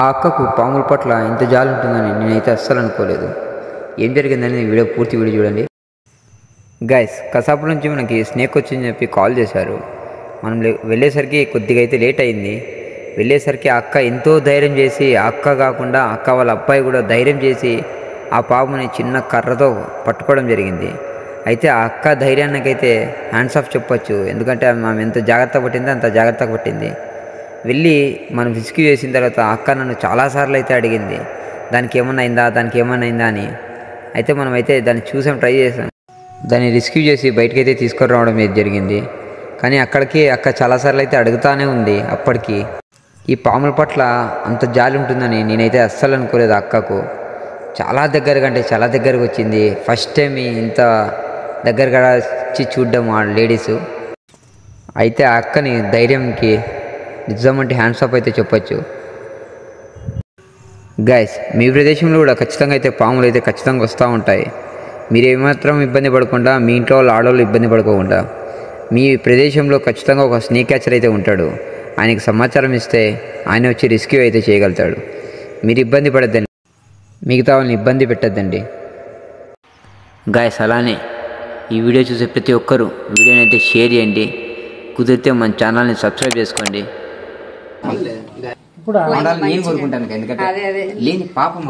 ఆ అక్కకు పాముల పట్ల ఇంత జాలి ఉంటుందని నేనైతే అస్సలు అనుకోలేదు. ఏం జరిగిందని పూర్తి వీడియో చూడండి. గైస్, కసాపు నుంచి మనకి స్నేక్ వచ్చిందని చెప్పి కాల్ చేశారు. మనం వెళ్ళేసరికి కొద్దిగా అయితే లేట్ అయింది. వెళ్ళేసరికి ఆ అక్క ఎంతో ధైర్యం చేసి, ఆ అక్క కాకుండా అక్క వాళ్ళ అబ్బాయి కూడా ధైర్యం చేసి ఆ పాముని చిన్న కర్రతో పట్టుకోవడం జరిగింది. అయితే ఆ అక్క ధైర్యానికైతే హ్యాండ్స్ ఆఫ్ చెప్పొచ్చు. ఎందుకంటే ఆమె ఎంత జాగ్రత్త పట్టిందో అంత జాగ్రత్తగా పట్టింది. వెళ్ళి మనం రెస్క్యూ చేసిన తర్వాత అక్క నన్ను చాలాసార్లు అయితే అడిగింది, దానికి ఏమన్నా అయిందా అని. అయితే మనమైతే దాన్ని చూసాం, ట్రై చేసాం. దాన్ని రెస్క్యూ చేసి బయటకైతే తీసుకొని రావడం జరిగింది. కానీ అక్క చాలాసార్లు అయితే అడుగుతానే ఉంది. అప్పటికి ఈ పాముల పట్ల అంత జాలి ఉంటుందని నేనైతే అస్సలు అనుకోలేదు. అక్కకు చాలా దగ్గరకు వచ్చింది. ఫస్ట్ టైం ఇంత దగ్గరగా వచ్చి చూడడం ఆ లేడీసు. అయితే ఆ అక్కని ధైర్యంకి నిజమంటే హ్యాండ్స్ ఆఫ్ అయితే చెప్పొచ్చు. గైస్, మీ ప్రదేశంలో కూడా ఖచ్చితంగా అయితే పాములు అయితే ఖచ్చితంగా వస్తూ ఉంటాయి. మీరు ఏమాత్రం ఇబ్బంది పడకుండా, మీ ఇంట్లో వాళ్ళ ఆడవాళ్ళు ఇబ్బంది పడుకోకుండా, మీ ప్రదేశంలో ఖచ్చితంగా ఒక స్నేక్ క్యాచర్ అయితే ఉంటాడు. ఆయనకి సమాచారం ఇస్తే ఆయన వచ్చి రెస్క్యూ అయితే చేయగలుగుతాడు. మీరు ఇబ్బంది పడద్దండి, మిగతా వాళ్ళని ఇబ్బంది పెట్టద్దండి. గైస్, అలానే ఈ వీడియో చూసే ప్రతి ఒక్కరూ వీడియోని అయితే షేర్ చేయండి. కుదిరితే మన ఛానల్ని సబ్స్క్రైబ్ చేసుకోండి. ఇప్పుడు నేను కోరుకుంటాను, ఎందుకంటే లేని పాపం